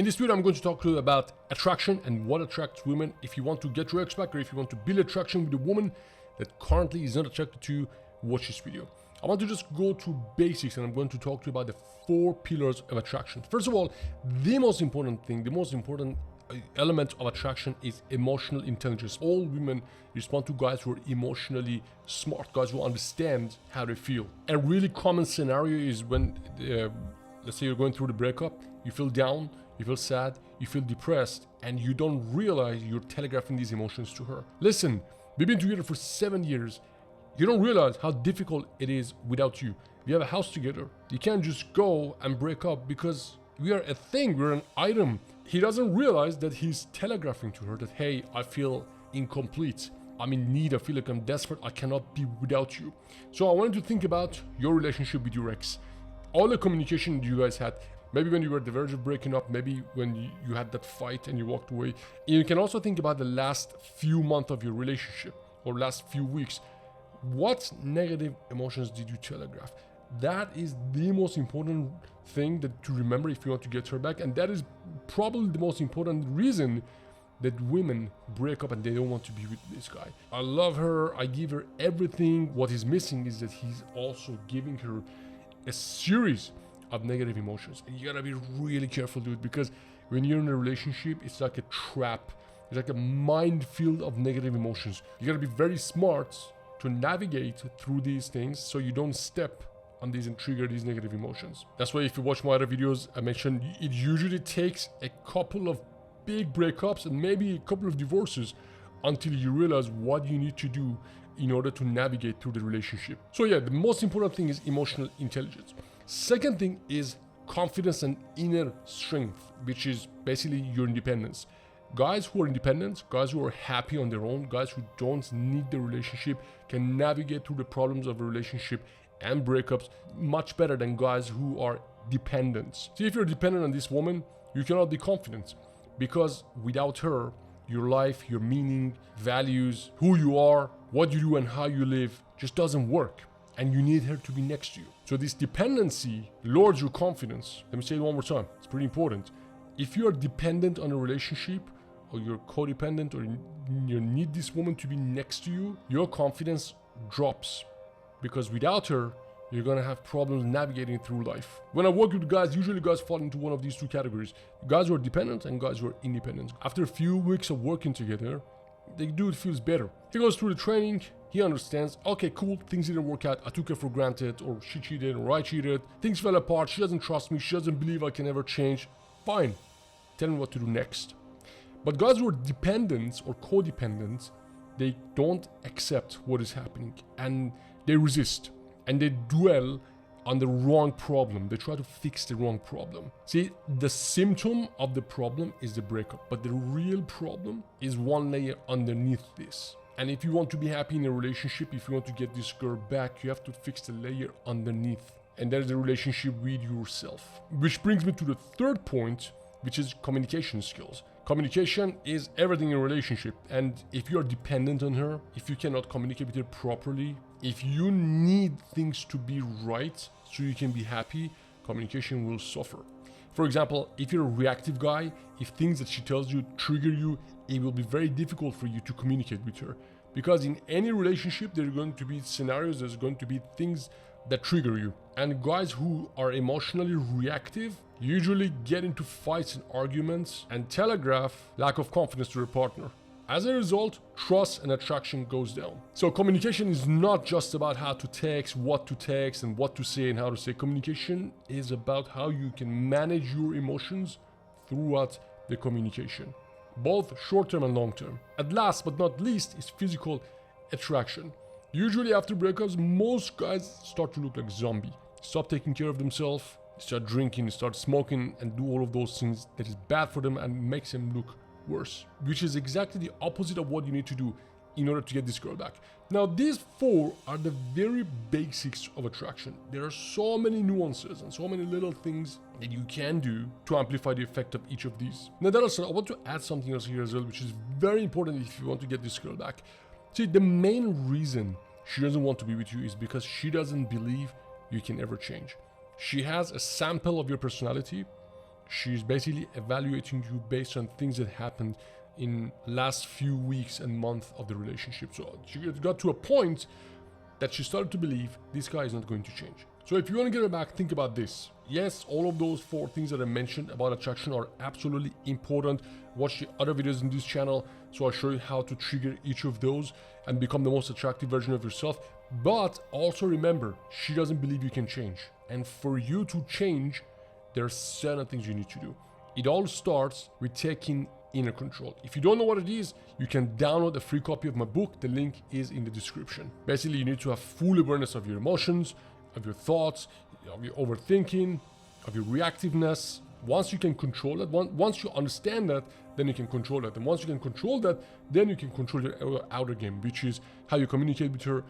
In this video, I'm going to talk to you about attraction and what attracts women. If you want to get your ex back, or if you want to build attraction with a woman that currently is not attracted to you, watch this video. I want to just go to basics, and I'm going to talk to you about the 4 pillars of attraction. First of all, the most important thing, the most important element of attraction is emotional intelligence. All women respond to guys who are emotionally smart, guys who understand how they feel. A really common scenario is when, let's say you're going through the breakup, you feel down, you feel sad, you feel depressed, and you don't realize you're telegraphing these emotions to her. Listen, we've been together for 7 years. You don't realize how difficult it is without you. We have a house together. You can't just go and break up because we are a thing, we're an item. He doesn't realize that he's telegraphing to her that, hey, I feel incomplete. I'm in need, I feel like I'm desperate, I cannot be without you. So I wanted to think about your relationship with your ex. All the communication you guys had, maybe when you were at the verge of breaking up, maybe when you had that fight and you walked away. And you can also think about the last few months of your relationship or last few weeks. What negative emotions did you telegraph? That is the most important thing to remember if you want to get her back, and that is probably the most important reason that women break up and they don't want to be with this guy. I love her, I give her everything. What is missing is that he's also giving her a series of negative emotions, and you gotta be really careful, dude, because when you're in a relationship, it's like a trap. It's like a minefield of negative emotions. You gotta be very smart to navigate through these things so you don't step on these and trigger these negative emotions. That's why if you watch my other videos, I mentioned it usually takes a couple of big breakups and maybe a couple of divorces until you realize what you need to do in order to navigate through the relationship. So yeah, the most important thing is emotional intelligence. Second thing is confidence and inner strength, which is basically your independence. Guys who are independent, guys who are happy on their own, guys who don't need the relationship can navigate through the problems of a relationship and breakups much better than guys who are dependent. See, if you're dependent on this woman, you cannot be confident because without her, your life, your meaning, values, who you are, what you do and how you live just doesn't work, and you need her to be next to you. So this dependency lowers your confidence. Let me say it one more time. It's pretty important. If you are dependent on a relationship, or you're codependent, or you need this woman to be next to you, your confidence drops. Because without her, you're gonna have problems navigating through life. When I work with guys, usually guys fall into one of these 2 categories. Guys who are dependent and guys who are independent. After a few weeks of working together, the dude feels better. He goes through the training, he understands, okay, cool, things didn't work out, I took her for granted, or she cheated, or I cheated, things fell apart, she doesn't trust me, she doesn't believe I can ever change. Fine, tell me what to do next. But guys who are dependent or codependent, they don't accept what is happening and they resist and they dwell on the wrong problem. They try to fix the wrong problem. See, the symptom of the problem is the breakup, but the real problem is one layer underneath this. And if you want to be happy in a relationship, if you want to get this girl back, you have to fix the layer underneath. And that is the relationship with yourself. Which brings me to the 3rd point, which is communication skills. Communication is everything in a relationship, and if you are dependent on her, if you cannot communicate with her properly, if you need things to be right so you can be happy, communication will suffer. For example, if you're a reactive guy, if things that she tells you trigger you, it will be very difficult for you to communicate with her. Because in any relationship, there are going to be scenarios, there's going to be things that trigger you. And guys who are emotionally reactive usually get into fights and arguments and telegraph lack of confidence to their partner. As a result, trust and attraction goes down. So communication is not just about how to text, what to text, and what to say and how to say. Communication is about how you can manage your emotions throughout the communication, both short-term and long-term. And last but not least is physical attraction. Usually after breakups, most guys start to look like zombies. Stop taking care of themselves, start drinking, start smoking, and do all of those things that is bad for them and makes them look worse. Which is exactly the opposite of what you need to do in order to get this girl back. Now, these 4 are the very basics of attraction. There are so many nuances and so many little things that you can do to amplify the effect of each of these. Now, that aside, I want to add something else here as well, which is very important if you want to get this girl back. See, the main reason she doesn't want to be with you is because she doesn't believe you can ever change. She has a sample of your personality. She's basically evaluating you based on things that happened in last few weeks and months of the relationship. So she got to a point that she started to believe this guy is not going to change. So if you want to get her back, think about this. Yes, all of those 4 things that I mentioned about attraction are absolutely important. Watch the other videos in this channel, so I'll show you how to trigger each of those and become the most attractive version of yourself. But also remember, she doesn't believe you can change. And for you to change, there are certain things you need to do. It all starts with taking inner control. If you don't know what it is, you can download a free copy of my book. The link is in the description. Basically, you need to have full awareness of your emotions, of your thoughts, of your overthinking, of your reactiveness. Once you can control that, once you understand that, then you can control that. And once you can control that, then you can control your outer game, which is how you communicate with her,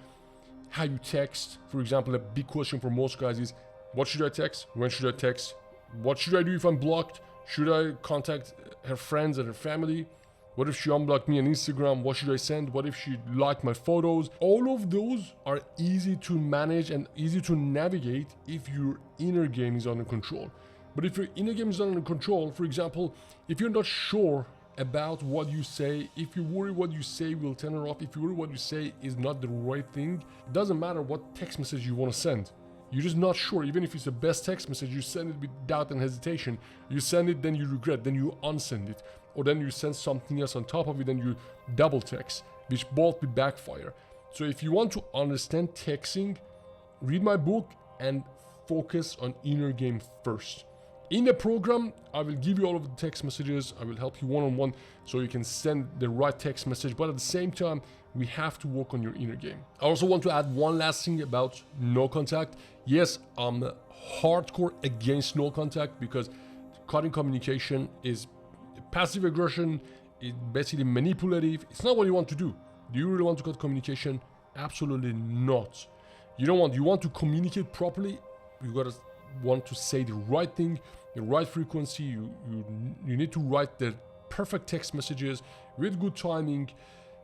how you text. For example, a big question for most guys is, what should I text? When should I text? What should I do if I'm blocked? Should I contact her friends and her family? What if she unblocked me on Instagram? What should I send? What if she liked my photos? All of those are easy to manage and easy to navigate if your inner game is under control. But if your inner game is not under control, for example, if you're not sure about what you say, if you worry what you say will turn her off, if you worry what you say is not the right thing, it doesn't matter what text message you want to send. You're just not sure. Even if it's the best text message, you send it with doubt and hesitation. You send it, then you regret, then you unsend it. Or then you send something else on top of it, and you double text, which both will backfire. So if you want to understand texting, read my book and focus on inner game first. In the program, I will give you all of the text messages. I will help you one-on-one so you can send the right text message. But at the same time, we have to work on your inner game. I also want to add one last thing about no contact. Yes, I'm hardcore against no contact because cutting communication is passive aggression. It's basically manipulative. It's not what you want to do. Do you really want to cut communication? Absolutely not. You want to communicate properly. You gotta want to say the right thing, the right frequency. You need to write the perfect text messages with good timing.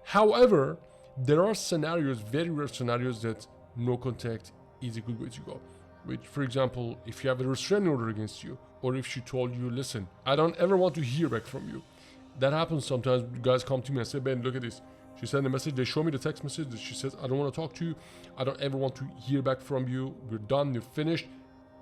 However, there are scenarios, very rare scenarios, that no contact is a good way to go. Which, for example, if you have a restraining order against you, or if she told you, listen, I don't ever want to hear back from you. That happens sometimes. Guys come to me and say, Ben, look at this. She sent a message, they show me the text message that she says, I don't want to talk to you. I don't ever want to hear back from you. We're done, you're finished.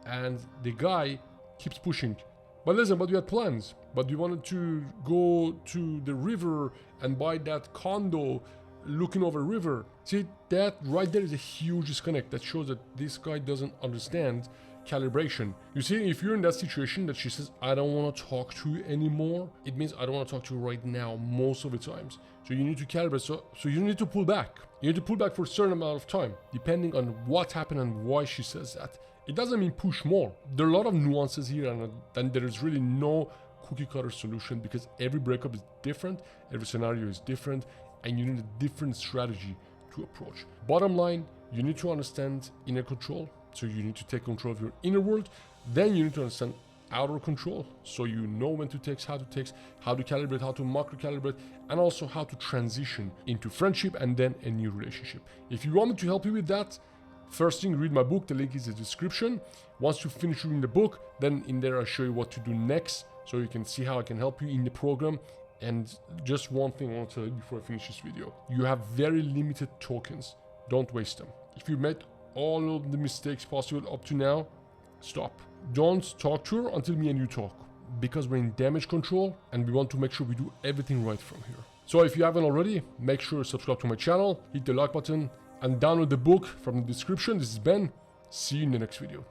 And the guy keeps pushing. But listen, but we had plans. But we wanted to go to the river and buy that condo looking over a river. See, that right there is a huge disconnect. That shows that this guy doesn't understand calibration. You see, if you're in that situation that she says, I don't want to talk to you anymore, it means I don't want to talk to you right now most of the times. So you need to calibrate. So you need to pull back. You need to pull back for a certain amount of time, depending on what happened and why she says that. It doesn't mean push more. There are a lot of nuances here, and there is really no cookie cutter solution because every breakup is different, every scenario is different, and you need a different strategy to approach. Bottom line, you need to understand inner control. So you need to take control of your inner world. Then you need to understand outer control. So you know when to text, how to calibrate, how to macro calibrate, and also how to transition into friendship and then a new relationship. If you want me to help you with that, first thing, read my book. The link is in the description. Once you finish reading the book, then in there I'll show you what to do next, so you can see how I can help you in the program. And just one thing I want to tell you before I finish this video. You have very limited tokens. Don't waste them. If you made all of the mistakes possible up to now, stop. Don't talk to her until me and you talk, because we're in damage control and we want to make sure we do everything right from here. So if you haven't already, make sure to subscribe to my channel, hit the like button, and download the book from the description. This is Ben. See you in the next video.